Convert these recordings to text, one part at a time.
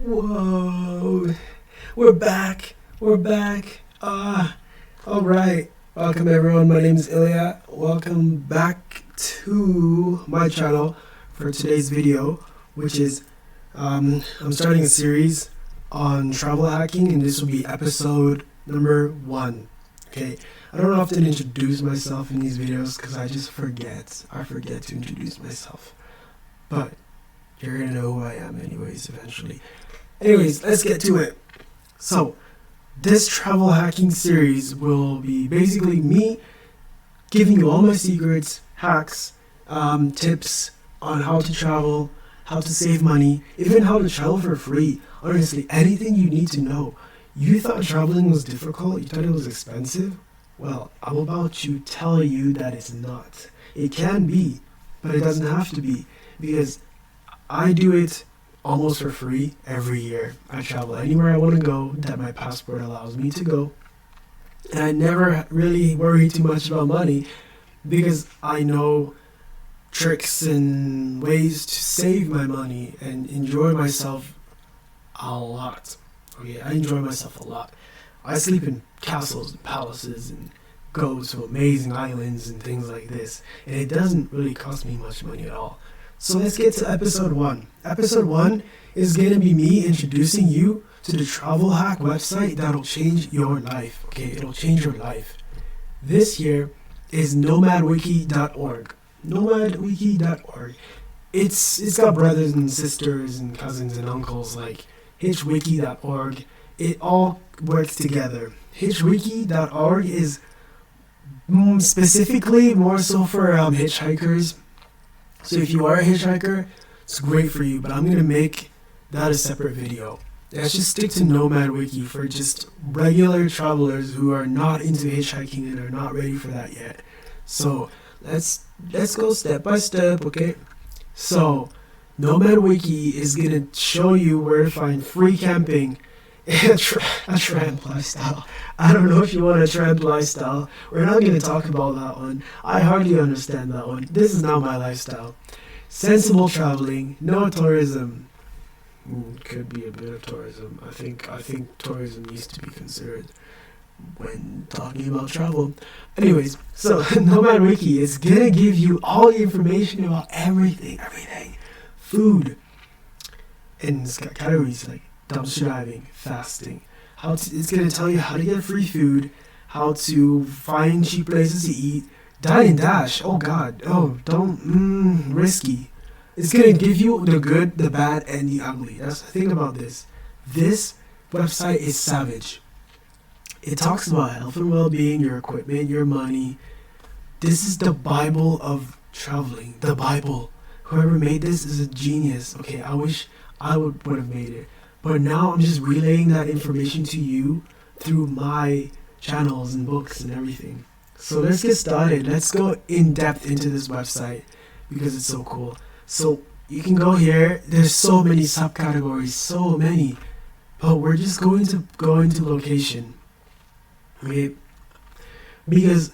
Whoa, we're back. All right. Welcome everyone. My name is Ilya. Welcome back to my channel for today's video, which is I'm starting a series on travel hacking, and this will be episode number 1. Okay. I don't often introduce myself in these videos because I just forget. I forget to introduce myself. But you're gonna know who I am anyways eventually. Anyways, let's get to it. So, this travel hacking series will be basically me giving you all my secrets, hacks, tips on how to travel, how to save money, even how to travel for free. Honestly, anything you need to know. You thought traveling was difficult? You thought it was expensive? Well, I'm about to tell you that it's not. It can be, but it doesn't have to be, because I do it almost for free every year. I travel anywhere I want to go that my passport allows me to go. And I never really worry too much about money because I know tricks and ways to save my money and enjoy myself a lot. Okay, I enjoy myself a lot. I sleep in castles and palaces and go to amazing islands and things like this. And it doesn't really cost me much money at all. So let's get to episode 1. Episode 1 is going to be me introducing you to the travel hack website that'll change your life. Okay, it'll change your life. This here is nomadwiki.org. Nomadwiki.org. It's got brothers and sisters and cousins and uncles like hitchwiki.org. It all works together. Hitchwiki.org is specifically more so for hitchhikers. So if you are a hitchhiker, it's great for you, but I'm going to make that a separate video. Let's just stick to Nomad Wiki for just regular travelers who are not into hitchhiking and are not ready for that yet. So let's go step by step, okay? So Nomad Wiki is going to show you where to find free camping and a tramp lifestyle. I don't know if you want a tramp lifestyle. We're not going to talk about that one. I hardly understand that one. This is not my lifestyle. Sensible traveling, no tourism. Could be a bit of tourism. I think tourism needs to be considered when talking about travel. Anyways, so Nomad Wiki is going to give you all the information about everything. Food. And it's got categories like dumpster diving, fasting. It's going to tell you how to get free food, how to find cheap places to eat, dine and dash. Oh God, don't risky. It's going to give you the good, the bad, and the ugly. That's the thing about this. This website is savage. It talks about health and well-being, your equipment, your money. This is the Bible of traveling. The Bible. Whoever made this is a genius. Okay, I wish I would have made it. But now I'm just relaying that information to you through my channels and books and everything. So let's get started. Let's go in depth into this website because it's so cool. So you can go here. There's so many subcategories, so many. But we're just going to go into location. Okay? Because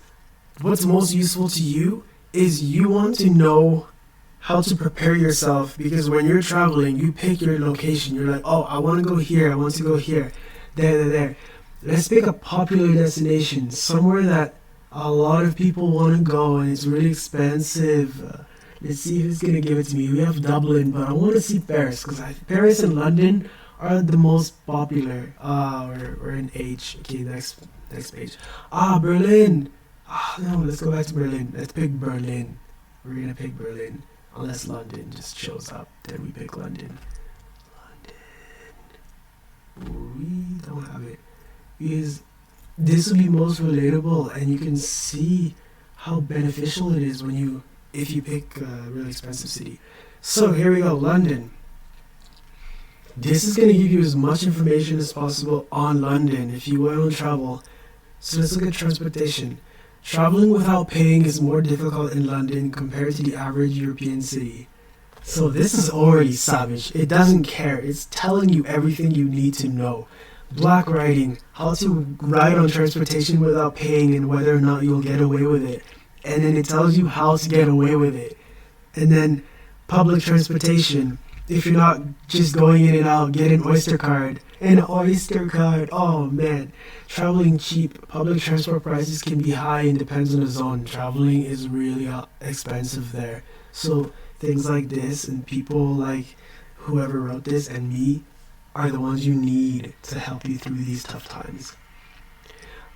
what's most useful to you is you want to know how to prepare yourself, because when you're traveling, you pick your location. You're like, oh, I want to go here. I want to go here. There. Let's pick a popular destination, somewhere that a lot of people want to go and it's really expensive. Let's see if it's going to give it to me. We have Dublin, but I want to see Paris, because Paris and London are the most popular. We're in H. Okay, next page. Berlin. No, let's go back to Berlin. Let's pick Berlin. We're going to pick Berlin. Unless London just shows up, then we pick London. We don't have it. Because this will be most relatable, and you can see how beneficial it is if you pick a really expensive city. So here we go, London. This is going to give you as much information as possible on London if you want to travel. So let's look at transportation. Traveling without paying is more difficult in London compared to the average European city. So this is already savage. It doesn't care. It's telling you everything you need to know. Black riding, how to ride on transportation without paying and whether or not you'll get away with it. And then it tells you how to get away with it. And then public transportation, If you're not just going in and out, get an Oyster card. An Oyster card. Oh man, traveling cheap. Public transport prices can be high and depends on the zone. Traveling is really expensive there. So things like this and people like whoever wrote this and me are the ones you need to help you through these tough times.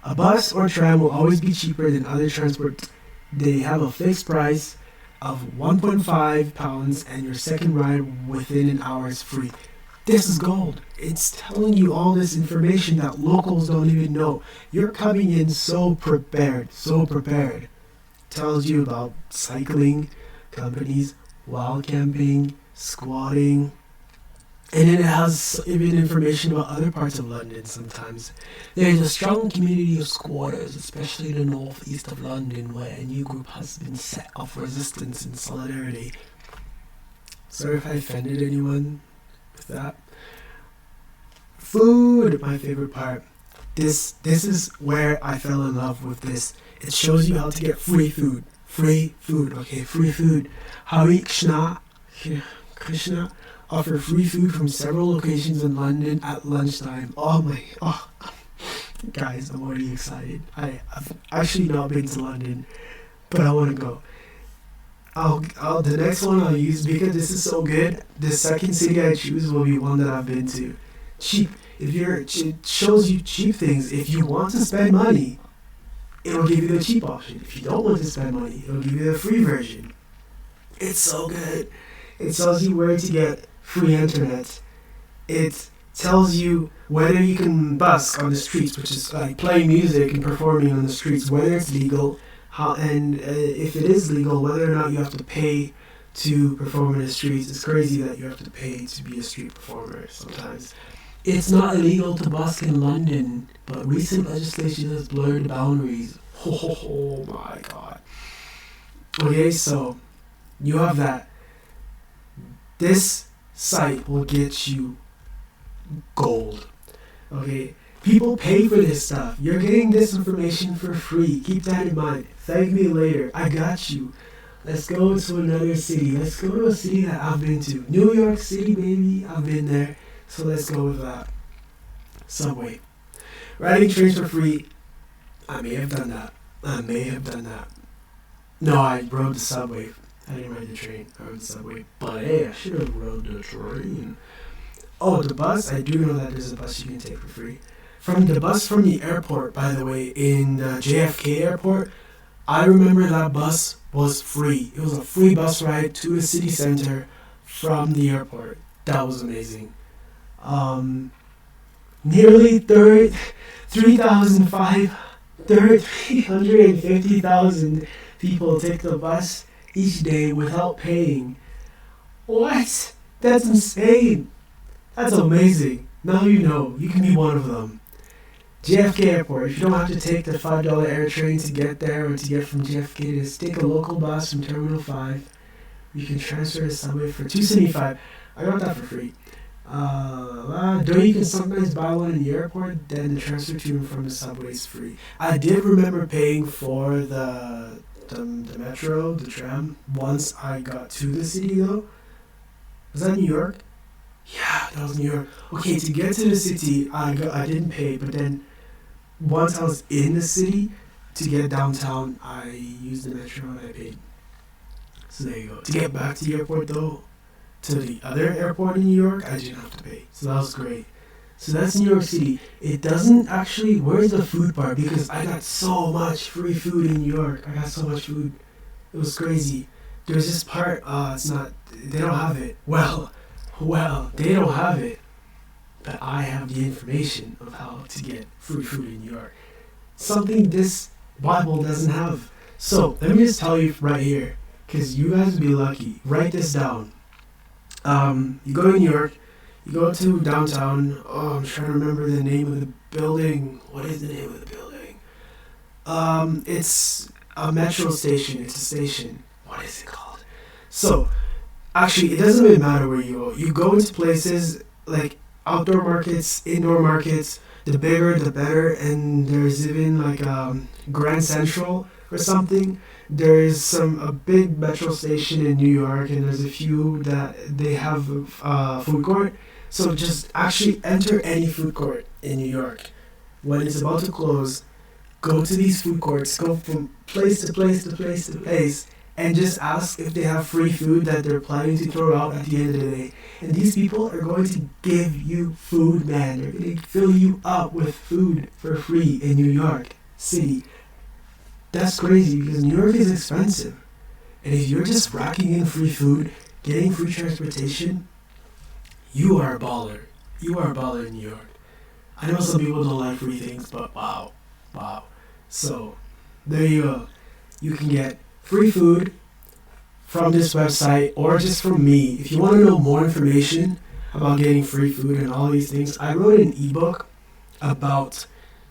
A bus or tram will always be cheaper than other transport. They have a fixed price of £1.5 and your second ride within an hour is free. This is gold. It's telling you all this information that locals don't even know. You're coming in so prepared, so prepared. Tells you about cycling companies, wild camping, squatting, and then it has even information about other parts of London sometimes. There's a strong community of squatters, especially in the northeast of London, where a new group has been set of resistance and solidarity. Sorry if I offended anyone with that. Food, my favorite part. This is where I fell in love with this. It shows you how to get free food. Free food, okay, free food. Hare Krishna offer free food from several locations in London at lunchtime. Guys, I'm already excited. I've actually not been to London, but I want to go. The next one I'll use because this is so good. The second city I choose will be one that I've been to. Cheap. It shows you cheap things. If you want to spend money, it'll give you the cheap option. If you don't want to spend money, it'll give you the free version. It's so good. It tells you where to get free internet. It tells you whether you can busk on the streets, which is like playing music and performing on the streets, whether it's legal, if it is legal, whether or not you have to pay to perform in the streets. It's crazy that you have to pay to be a street performer sometimes. It's not illegal to busk in London, but recent legislation has blurred the boundaries. Oh my god. Okay, so you have that. This site will get you gold. Okay, people pay for this stuff. You're getting this information for free. Keep that in mind. Thank me later. I got you. Let's go to another city. Let's go to a city that I've been to. New York City, baby. I've been there. So let's go with that. Subway. Riding trains for free. I may have done that. No, I rode the subway. I didn't ride the train. I rode the subway. But hey, I should have rode the train. Oh, the bus? I do know that there's a bus you can take for free. From the airport, by the way, in the JFK airport, I remember that bus was free. It was a free bus ride to the city center from the airport. That was amazing. Nearly 350,000 people take the bus each day without paying. What? That's insane. That's amazing. Now you know. You can be one of them. JFK Airport. If you don't have to take the $5 air train to get there or to get from JFK, just take a local bus from Terminal 5. You can transfer to Subway for $2.75. I got that for free. Though you can sometimes buy one in the airport, then the transfer to and from the subway is free. I did remember paying for the metro, the tram, once I got to the city though. Was that New York? Yeah, that was New York. Okay, to get to the city, I didn't pay, but then once I was in the city, to get downtown, I used the metro and I paid. So there you go. To get back to the airport though, to the other airport in New York, I didn't have to pay. So that was great. So that's New York City. It doesn't actually, where's the food part? Because I got so much free food in New York. I got so much food. It was crazy. There's this part, they don't have it. Well, they don't have it. But I have the information of how to get free food in New York. Something this Bible doesn't have. So, let me just tell you right here, because you guys would be lucky. Write this down. You go to New York, you go to downtown. Oh, I'm trying to remember the name of the building. What is the name of the building? It's a metro station. It's a station. What is it called? So, actually, it doesn't really matter where you go. You go into places like outdoor markets, indoor markets. The bigger, the better. And there's even like Grand Central or something. There is a big metro station in New York, and there's a few that they have food court. So just actually enter any food court in New York. When it's about to close, go to these food courts, go from place to place to place to place, and just ask if they have free food that they're planning to throw out at the end of the day. And these people are going to give you food, man. They're going to fill you up with food for free in New York City. That's crazy because New York is expensive. And if you're just racking in free food, getting free transportation, you are a baller. You are a baller in New York. I know some people don't like free things, but wow. So, there you go. You can get free food from this website or just from me. If you want to know more information about getting free food and all these things, I wrote an ebook about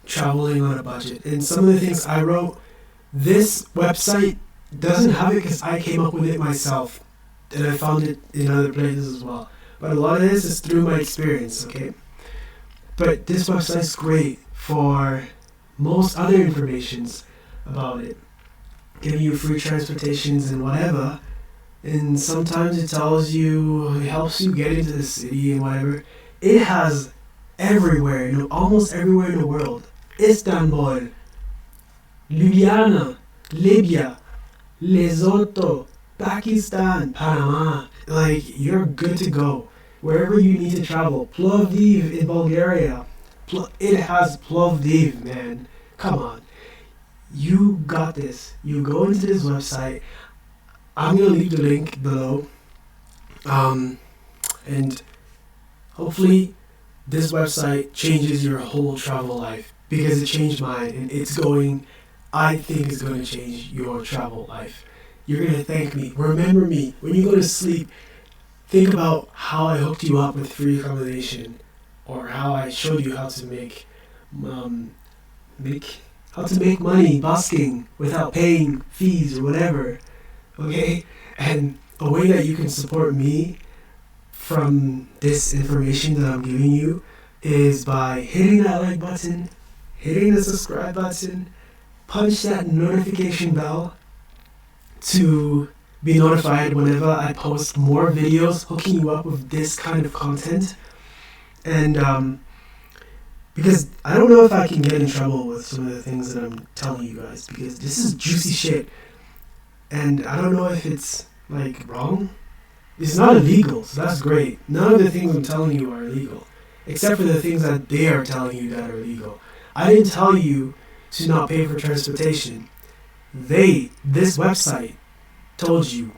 traveling on a budget. And some of the things I wrote, this website doesn't have it because I came up with it myself. And I found it in other places as well. But a lot of this is through my experience, okay? But this website is great for most other informations about it. Giving you free transportations and whatever. And sometimes it tells you, it helps you get into the city and whatever. It has everywhere, almost everywhere in the world. Istanbul, Ljubljana, Libya, Lesotho, Pakistan, Panama. Like, you're good to go. Wherever you need to travel. Plovdiv in Bulgaria. It has Plovdiv, man. Come on. You got this. You go into this website. I'm going to leave the link below. And hopefully this website changes your whole travel life. Because it changed mine. And I think it's going to change your travel life. You're going to thank me. Remember me. When you go to sleep, think about how I hooked you up with free accommodation. Or how I showed you how to make money busking without paying fees or whatever, okay? And a way that you can support me from this information that I'm giving you is by hitting that like button, hitting the subscribe button, punch that notification bell to be notified whenever I post more videos hooking you up with this kind of content. And because I don't know if I can get in trouble with some of the things that I'm telling you guys, because this is juicy shit. And I don't know if it's, like, wrong. It's not illegal, so that's great. None of the things I'm telling you are illegal, except for the things that they are telling you that are illegal. I didn't tell you to not pay for transportation. This website, told you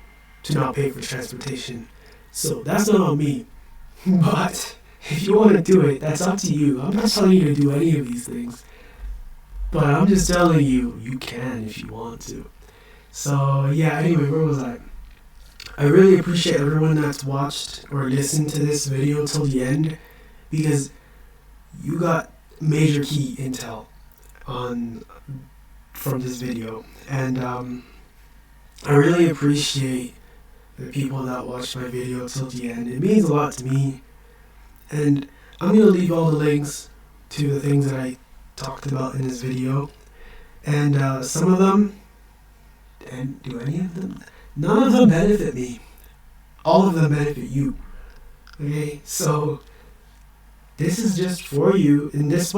to not pay for transportation. So that's not on me. But if you want to do it, that's up to you. I'm not telling you to do any of these things. But I'm just telling you, you can if you want to. So, yeah, anyway, where was I? I really appreciate everyone that's watched or listened to this video till the end, because you got major key intel from this video. And I really appreciate the people that watched my video till the end. It means a lot to me. And I'm going to leave all the links to the things that I talked about in this video. And some of them, and do any of them? None of them benefit me. All of them benefit you. Okay, so this is just for you. And this is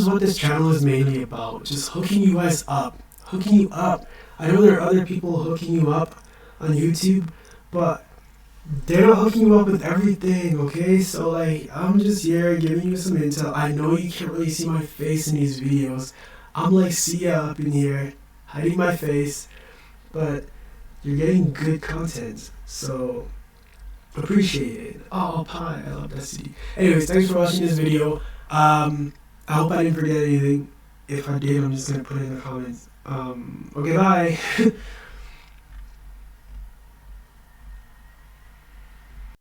what this channel is mainly about. Just hooking you guys up. Hooking you up. I know there are other people hooking you up on YouTube, but they're not hooking you up with everything, okay? So, like, I'm just here giving you some intel. I know you can't really see my face in these videos. I'm like Sia up in here, hiding my face, but you're getting good content, so appreciate it. Oh, pie, I love that CD. Anyways, thanks for watching this video. I hope I didn't forget anything. If I did, I'm just gonna put it in the comments. Okay, bye.